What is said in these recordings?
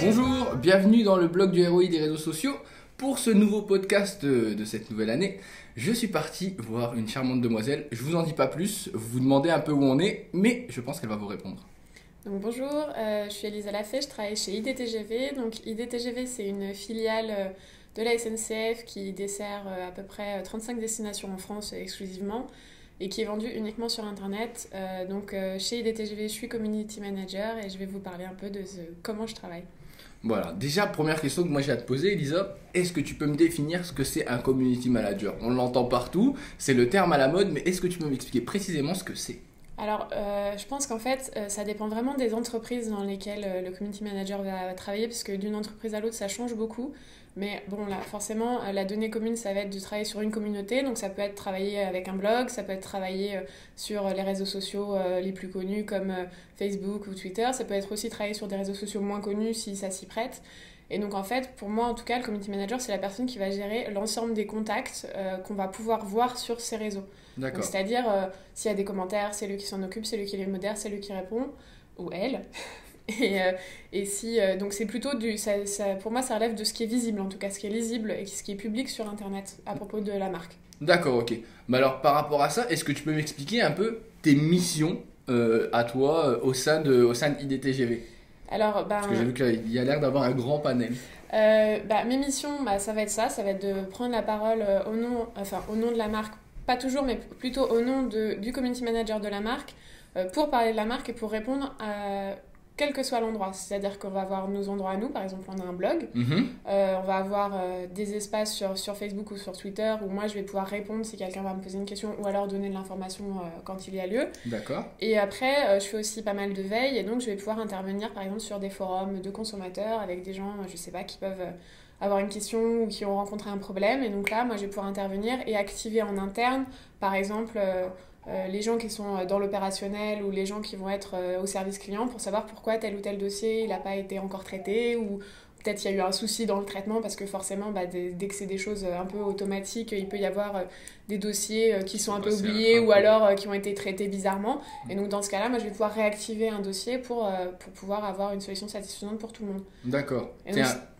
Bonjour, bienvenue dans le blog du ROI des réseaux sociaux. Pour ce nouveau podcast de cette nouvelle année, je suis parti voir une charmante demoiselle. Je vous en dis pas plus, vous vous demandez un peu où on est, mais je pense qu'elle va vous répondre. Donc bonjour, je suis Elisa Lafay, je travaille chez IDTGV. Donc IDTGV, c'est une filiale de la SNCF qui dessert à peu près 35 destinations en France exclusivement et qui est vendue uniquement sur Internet. Chez IDTGV, je suis Community Manager et je vais vous parler un peu de comment je travaille. Voilà, déjà première question que moi j'ai à te poser, Elisa, est-ce que tu peux me définir ce que c'est un Community Manager? On l'entend partout, c'est le terme à la mode, mais est-ce que tu peux m'expliquer précisément ce que c'est? Alors, je pense qu'en fait, ça dépend vraiment des entreprises dans lesquelles le community manager va travailler, parce que d'une entreprise à l'autre, ça change beaucoup. Mais bon, là, forcément, la donnée commune, ça va être de travailler sur une communauté. Donc, ça peut être travailler avec un blog, ça peut être travailler sur les réseaux sociaux les plus connus comme Facebook ou Twitter. Ça peut être aussi travailler sur des réseaux sociaux moins connus si ça s'y prête. Et donc en fait, pour moi en tout cas, le community manager, c'est la personne qui va gérer l'ensemble des contacts qu'on va pouvoir voir sur ces réseaux. D'accord. Donc, c'est-à-dire, s'il y a des commentaires, c'est lui qui s'en occupe, c'est lui qui les modère, c'est lui qui répond, ou elle. Donc c'est plutôt pour moi, ça relève de ce qui est visible, en tout cas ce qui est lisible et ce qui est public sur Internet à propos de la marque. D'accord, ok. Mais alors par rapport à ça, est-ce que tu peux m'expliquer un peu tes missions à toi au sein d'IDTGV? Alors, Parce que j'ai vu qu'il y a l'air d'avoir un grand panel. mes missions, ça va être ça va être de prendre la parole au nom de la marque, pas toujours, mais plutôt au nom du community manager de la marque, pour parler de la marque et pour répondre à quel que soit l'endroit. C'est-à-dire qu'on va avoir nos endroits à nous, par exemple on a un blog, on va avoir des espaces sur Facebook ou sur Twitter où moi je vais pouvoir répondre si quelqu'un va me poser une question ou alors donner de l'information quand il y a lieu. D'accord. Et après, je fais aussi pas mal de veille et donc je vais pouvoir intervenir par exemple sur des forums de consommateurs avec des gens, je sais pas, qui peuvent avoir une question ou qui ont rencontré un problème. Et donc là, moi je vais pouvoir intervenir et activer en interne, par exemple, les gens qui sont dans l'opérationnel ou les gens qui vont être au service client pour savoir pourquoi tel ou tel dossier n'a pas été encore traité ou peut-être il y a eu un souci dans le traitement parce que forcément dès que c'est des choses un peu automatiques, il peut y avoir des dossiers qui sont un peu oubliés ou alors qui ont été traités bizarrement. Et donc dans ce cas-là, moi je vais pouvoir réactiver un dossier pour pouvoir avoir une solution satisfaisante pour tout le monde. D'accord.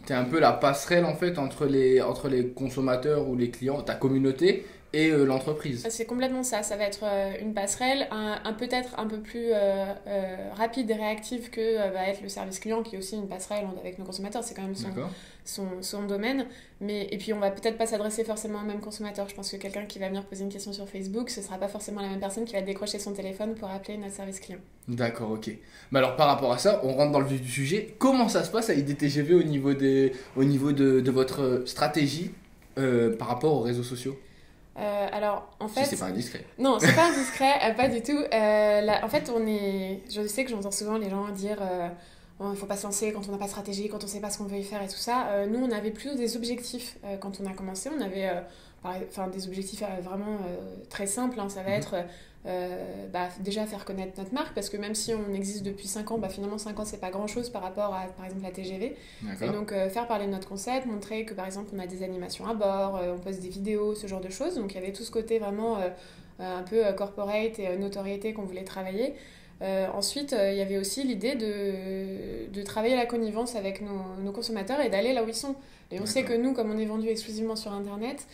T'es un peu la passerelle en fait entre les consommateurs ou les clients, ta communauté et l'entreprise. C'est complètement ça va être une passerelle, peut-être un peu plus rapide et réactive que va être le service client qui est aussi une passerelle avec nos consommateurs, c'est quand même son domaine. Et puis on va peut-être pas s'adresser forcément au même consommateur. Je pense que quelqu'un qui va venir poser une question sur Facebook, ce sera pas forcément la même personne qui va décrocher son téléphone pour appeler notre service client. D'accord, ok. Mais alors par rapport à ça, on rentre dans le vif du sujet. Comment ça se passe à IDTGV au niveau de votre stratégie par rapport aux réseaux sociaux? En fait... Si c'est pas indiscret. Non, c'est pas indiscret, pas du tout. En fait, je sais que j'entends souvent les gens dire il faut pas se lancer quand on n'a pas de stratégie, quand on sait pas ce qu'on veut y faire et tout ça. Nous, on avait plutôt des objectifs quand on a commencé. On avait des objectifs vraiment très simples. Ça va être déjà faire connaître notre marque parce que même si on existe depuis 5 ans, finalement 5 ans c'est pas grand chose par rapport à par exemple la TGV. D'accord. Et donc faire parler de notre concept, montrer que par exemple on a des animations à bord, on poste des vidéos, ce genre de choses. Donc il y avait tout ce côté vraiment un peu corporate et notoriété qu'on voulait travailler. Ensuite, il y avait aussi l'idée de travailler la connivence avec nos consommateurs et d'aller là où ils sont. Et on sait que nous, comme on est vendu exclusivement sur Internet,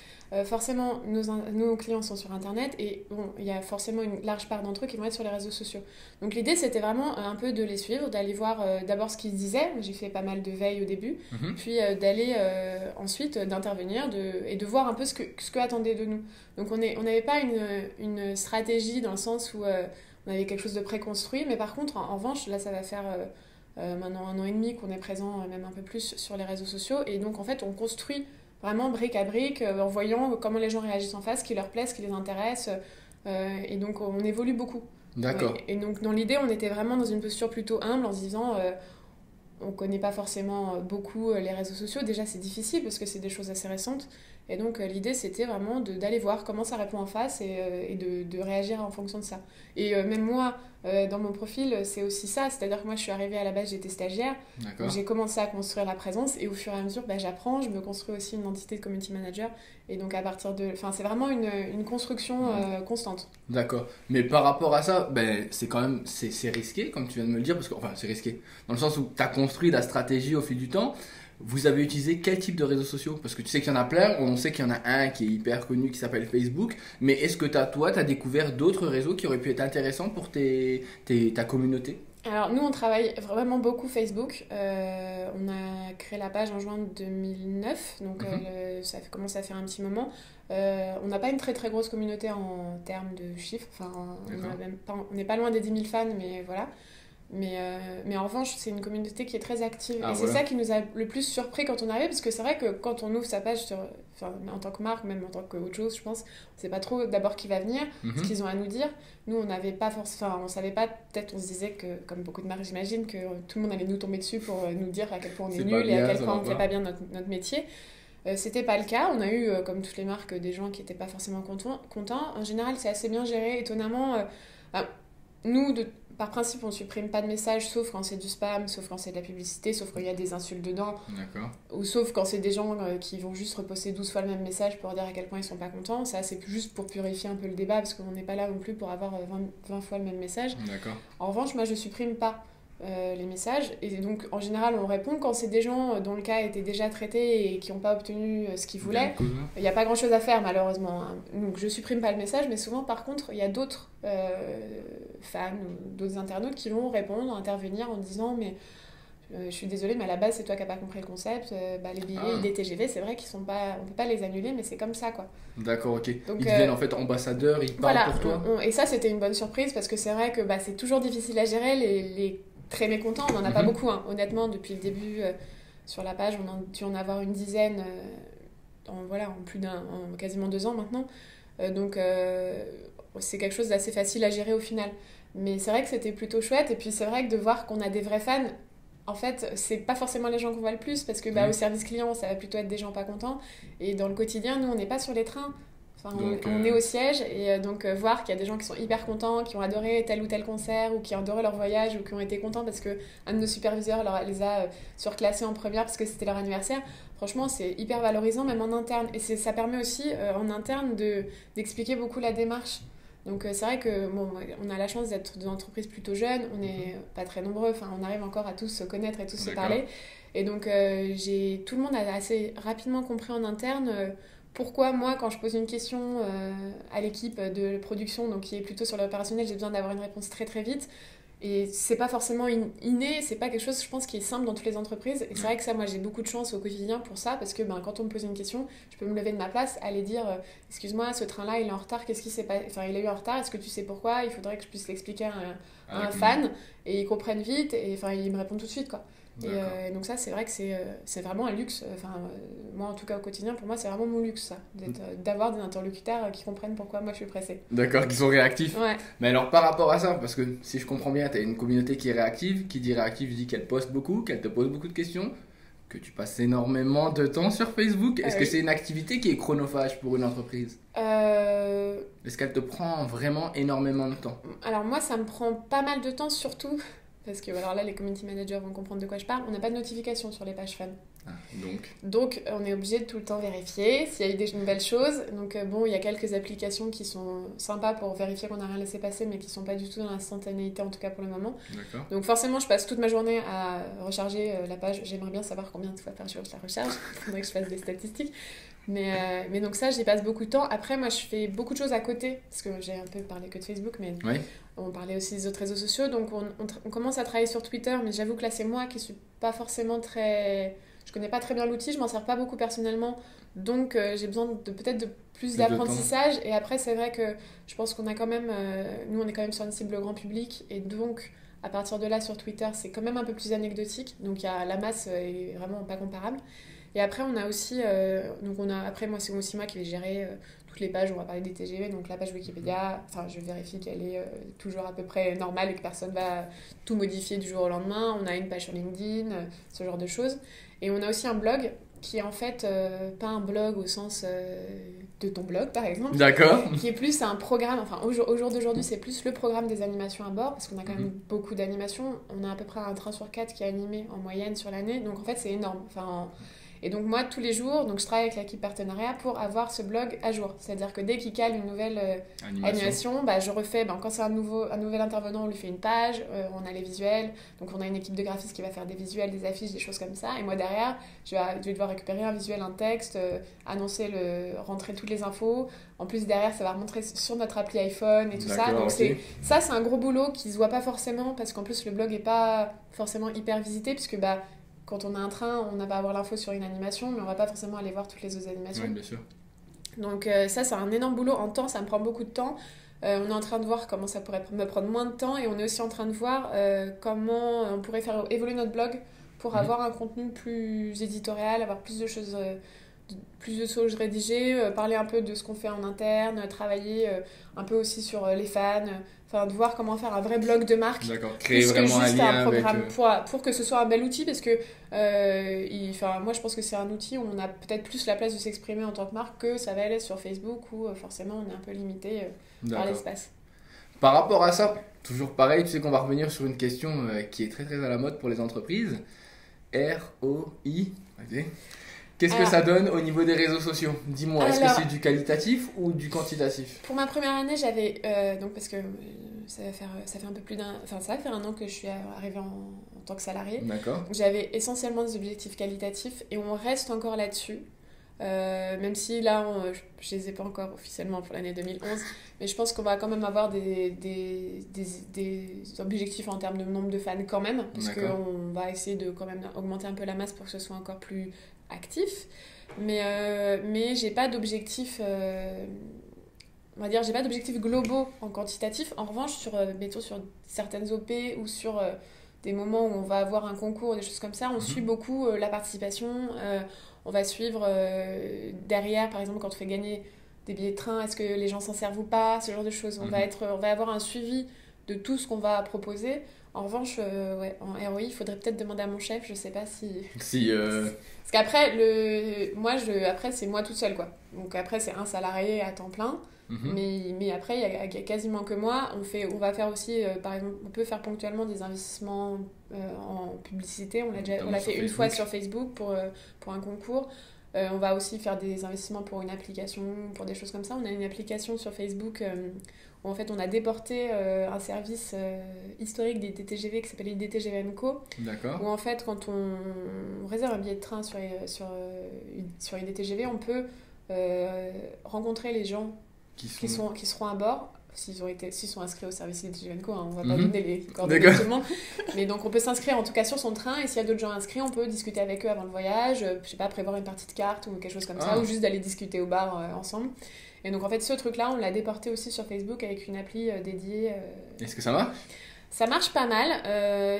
forcément, nos clients sont sur Internet et il y a forcément une large part d'entre eux qui vont être sur les réseaux sociaux. Donc l'idée, c'était vraiment un peu de les suivre, d'aller voir d'abord ce qu'ils disaient. J'ai fait pas mal de veille au début, puis d'aller ensuite d'intervenir et de voir un peu ce que attendaient de nous. Donc on n'avait pas une stratégie dans le sens où on avait quelque chose de préconstruit, mais par contre, en revanche, là, ça va faire maintenant 1 an et demi qu'on est présent, même un peu plus sur les réseaux sociaux. Et donc, en fait, on construit vraiment brique à brique en voyant comment les gens réagissent en face, ce qui leur plaît, ce qui les intéresse. Et donc, on évolue beaucoup. D'accord. Et donc, dans l'idée, on était vraiment dans une posture plutôt humble en se disant... on connaît pas forcément beaucoup les réseaux sociaux. Déjà, c'est difficile parce que c'est des choses assez récentes. Et donc l'idée c'était vraiment d'aller voir comment ça répond en face et de réagir en fonction de ça. Et même moi, dans mon profil, c'est aussi ça, c'est-à-dire que moi je suis arrivée à la base, j'étais stagiaire, donc j'ai commencé à construire la présence et au fur et à mesure j'apprends, je me construis aussi une identité de community manager et donc à partir de... Enfin c'est vraiment une construction constante. D'accord. Mais par rapport à ça, c'est quand même c'est risqué, comme tu viens de me le dire, parce que, enfin c'est risqué, dans le sens où tu as construit la stratégie au fil du temps. Vous avez utilisé quel type de réseaux sociaux? Parce que tu sais qu'il y en a plein, on sait qu'il y en a un qui est hyper connu qui s'appelle Facebook, mais est-ce que toi, tu as découvert d'autres réseaux qui auraient pu être intéressants pour ta communauté? Alors nous on travaille vraiment beaucoup Facebook, on a créé la page en juin 2009, donc ça commence à faire un petit moment. On n'a pas une très très grosse communauté en termes de chiffres, enfin, on n'est pas loin des 10 000 fans, mais voilà. Mais en revanche, c'est une communauté qui est très active. Et c'est ça qui nous a le plus surpris quand on arrive, parce que c'est vrai que quand on ouvre sa page en tant que marque, même en tant qu'autre chose, je pense, on ne sait pas trop d'abord qui va venir, ce qu'ils ont à nous dire. Nous, on n'avait pas on savait pas, peut-être on se disait que, comme beaucoup de marques, j'imagine, que tout le monde allait nous tomber dessus pour nous dire à quel point on est nul et à quel point on ne fait pas bien notre métier. C'était pas le cas. On a eu, comme toutes les marques, des gens qui n'étaient pas forcément contents. En général, c'est assez bien géré. Étonnamment, nous, par principe, on supprime pas de messages, sauf quand c'est du spam, sauf quand c'est de la publicité, sauf quand il y a des insultes dedans. D'accord. Ou sauf quand c'est des gens qui vont juste reposter 12 fois le même message pour dire à quel point ils sont pas contents. Ça, c'est juste pour purifier un peu le débat, parce qu'on n'est pas là non plus pour avoir 20 fois le même message. D'accord. En revanche, moi, je supprime pas les messages. Et donc, en général, on répond quand c'est des gens dont le cas était déjà traité et qui n'ont pas obtenu ce qu'ils voulaient. Il n'y a pas grand-chose à faire, malheureusement. Donc, je supprime pas le message, mais souvent, par contre, il y a d'autres fans ou d'autres internautes qui vont répondre, intervenir en disant « mais je suis désolée, mais à la base, c'est toi qui n'as pas compris le concept. Les billets des TGV, c'est vrai qu'ils sont pas... On peut pas les annuler, mais c'est comme ça, quoi. » D'accord, ok. Donc, ils deviennent en fait ambassadeurs, ils parlent pour toi. Et ça, c'était une bonne surprise, parce que c'est vrai que c'est toujours difficile à gérer, les très mécontents, on n'en a pas beaucoup, hein. Honnêtement, depuis le début, sur la page, on a dû en avoir une dizaine en quasiment 2 ans maintenant. Donc, c'est quelque chose d'assez facile à gérer au final. Mais c'est vrai que c'était plutôt chouette, et puis c'est vrai que de voir qu'on a des vrais fans, en fait, c'est pas forcément les gens qu'on voit le plus, parce que au service client, ça va plutôt être des gens pas contents, et dans le quotidien, nous, on n'est pas sur les trains. Enfin, on est au siège, et donc voir qu'il y a des gens qui sont hyper contents, qui ont adoré tel ou tel concert, ou qui ont adoré leur voyage, ou qui ont été contents parce qu'un de nos superviseurs les a surclassés en première parce que c'était leur anniversaire. Franchement, c'est hyper valorisant, même en interne. Et ça permet aussi, en interne, d'expliquer beaucoup la démarche. Donc c'est vrai que on a la chance d'être des entreprises plutôt jeunes, on n'est pas très nombreux, enfin, on arrive encore à tous se connaître et tous se parler. Et donc tout le monde a assez rapidement compris en interne... pourquoi moi, quand je pose une question à l'équipe de production, donc qui est plutôt sur l'opérationnel, j'ai besoin d'avoir une réponse très très vite. Et c'est pas forcément inné, c'est pas quelque chose, je pense, qui est simple dans toutes les entreprises. Et c'est vrai que ça, moi, j'ai beaucoup de chance au quotidien pour ça, parce que quand on me pose une question, je peux me lever de ma place, aller dire excuse-moi, ce train-là, il est en retard, qu'est-ce qui s'est passé? Enfin, il a eu un retard, est-ce que tu sais pourquoi? Il faudrait que je puisse l'expliquer à un fan, et ils comprennent vite, et ils me répondent tout de suite, quoi. Et donc ça, c'est vrai que c'est vraiment un luxe. Moi, en tout cas, au quotidien, pour moi, c'est vraiment mon luxe, ça, d'avoir des interlocuteurs qui comprennent pourquoi moi je suis pressée. D'accord, qui sont réactifs. Ouais. Mais alors, par rapport à ça, parce que si je comprends bien, tu as une communauté qui est réactive, qui dit réactive dit qu'elle poste beaucoup, qu'elle te pose beaucoup de questions, que tu passes énormément de temps sur Facebook. Est-ce que c'est une activité qui est chronophage pour une entreprise? Est-ce qu'elle te prend vraiment énormément de temps? Alors moi, ça me prend pas mal de temps, surtout... Parce que alors là, les community managers vont comprendre de quoi je parle. On n'a pas de notification sur les pages fans. Donc, on est obligé de tout le temps vérifier s'il y a eu des nouvelles choses. Donc, il y a quelques applications qui sont sympas pour vérifier qu'on n'a rien laissé passer, mais qui ne sont pas du tout dans l'instantanéité, en tout cas pour le moment. D'accord. Donc, forcément, je passe toute ma journée à recharger la page. J'aimerais bien savoir combien de fois par jour je la recharge. Il faudrait que je fasse des statistiques. Mais donc ça, j'y passe beaucoup de temps. Après, moi, je fais beaucoup de choses à côté, parce que j'ai un peu parlé que de Facebook, mais on parlait aussi des autres réseaux sociaux. Donc, on commence à travailler sur Twitter, mais j'avoue que là, c'est moi qui suis pas forcément très... Je connais pas très bien l'outil, je m'en sers pas beaucoup personnellement, donc j'ai besoin peut-être de plus d'apprentissage. Et après, c'est vrai que je pense qu'on a quand même... nous, on est quand même sur une cible grand public, et donc... À partir de là, sur Twitter, c'est quand même un peu plus anecdotique, donc la masse est vraiment pas comparable. Et après, on a aussi... après, moi, c'est aussi moi qui vais gérer toutes les pages. On va parler des TGV, donc la page Wikipédia. Enfin, je vérifie qu'elle est toujours à peu près normale et que personne va tout modifier du jour au lendemain. On a une page sur LinkedIn, ce genre de choses. Et on a aussi un blog qui est en fait pas un blog au sens de ton blog par exemple. D'accord. Qui est plus un programme, enfin au jour d'aujourd'hui c'est plus le programme des animations à bord, parce qu'on a quand même beaucoup d'animations. On a à peu près un train sur 4 qui est animé en moyenne sur l'année, donc en fait c'est énorme. Et donc moi tous les jours, donc je travaille avec l'équipe partenariat pour avoir ce blog à jour. C'est-à-dire que dès qu'il cale une nouvelle animation, je refais, quand c'est un nouvel intervenant, on lui fait une page, on a les visuels, donc on a une équipe de graphistes qui va faire des visuels, des affiches, des choses comme ça, et moi derrière, je vais devoir récupérer un visuel, un texte, rentrer toutes les infos. En plus derrière, ça va remontrer sur notre appli iPhone et tout ça. Donc c'est un gros boulot qui se voit pas forcément, parce qu'en plus le blog est pas forcément hyper visité, puisque quand on a un train, on va avoir l'info sur une animation, mais on va pas forcément aller voir toutes les autres animations. Oui, bien sûr. Donc ça, c'est un énorme boulot en temps, ça me prend beaucoup de temps. On est en train de voir comment ça pourrait me prendre moins de temps, et on est aussi en train de voir comment on pourrait faire évoluer notre blog pour avoir un contenu plus éditorial, avoir plus de choses rédigées, parler un peu de ce qu'on fait en interne, travailler un peu aussi sur les fans, de voir comment faire un vrai blog de marque. D'accord, créer vraiment un lien un programme avec... pour que ce soit un bel outil, parce que moi je pense que c'est un outil où on a peut-être plus la place de s'exprimer en tant que marque que ça va aller sur Facebook, où forcément on est un peu limité par l'espace. Par rapport à ça, toujours pareil, tu sais qu'on va revenir sur une question qui est très très à la mode pour les entreprises. ROI. Qu'est-ce que ça donne au niveau des réseaux sociaux? Dis-moi, est-ce que c'est du qualitatif ou du quantitatif? Pour ma première année, j'avais parce que ça fait un peu plus ça va faire un an que je suis arrivée en tant que salariée. D'accord. J'avais essentiellement des objectifs qualitatifs, et on reste encore là-dessus. Même si là, je les ai pas encore officiellement pour l'année 2011, mais je pense qu'on va quand même avoir des objectifs en termes de nombre de fans quand même, parce qu'on va essayer de quand même augmenter un peu la masse pour que ce soit encore plus actif. Mais j'ai pas d'objectifs, on va dire, j'ai pas d'objectifs globaux en quantitatif. En revanche, sur certaines OP ou sur des moments où on va avoir un concours, des choses comme ça, on suit beaucoup la participation. On va suivre derrière, par exemple, quand on fait gagner des billets de train, est-ce que les gens s'en servent ou pas, ce genre de choses. On va avoir un suivi de tout ce qu'on va proposer. En revanche, en ROI, il faudrait peut-être demander à mon chef, je sais pas si... Parce qu'après, après, c'est moi toute seule, quoi. Donc après, c'est un salarié à temps plein. Mais après, il y a quasiment que moi. On va faire aussi, par exemple, on peut faire ponctuellement des investissements en publicité. On l'a fait une fois sur Facebook pour un concours. On va aussi faire des investissements pour une application, pour des choses comme ça. On a une application sur Facebook où en fait on a déporté un service historique des TGV qui s'appelle IDTGV &Co. D'accord. Où en fait, quand on réserve un billet de train sur IDTGV, on peut rencontrer les gens qui seront à bord, s'ils sont inscrits au service IDTGV &Co, on va pas donner les coordonnées de tout le monde, mais donc on peut s'inscrire en tout cas sur son train, et s'il y a d'autres gens inscrits, on peut discuter avec eux avant le voyage, je sais pas, prévoir une partie de cartes ou quelque chose comme ça, ou juste d'aller discuter au bar ensemble. Et donc en fait ce truc là on l'a déporté aussi sur Facebook avec une appli dédiée. Est-ce que ça marche? Ça marche pas mal,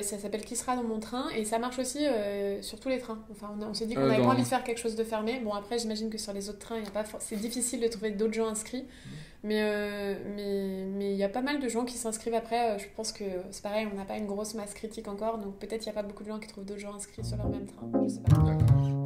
ça s'appelle Qui sera dans mon train, et ça marche aussi sur tous les trains. Enfin, on s'est dit qu'on n'avait pas envie de faire quelque chose de fermé. Bon, après, j'imagine que sur les autres trains, c'est difficile de trouver d'autres gens inscrits. Mais il y a pas mal de gens qui s'inscrivent après. Je pense que c'est pareil, on n'a pas une grosse masse critique encore, donc peut-être il n'y a pas beaucoup de gens qui trouvent d'autres gens inscrits sur leur même train. Je sais pas. D'accord.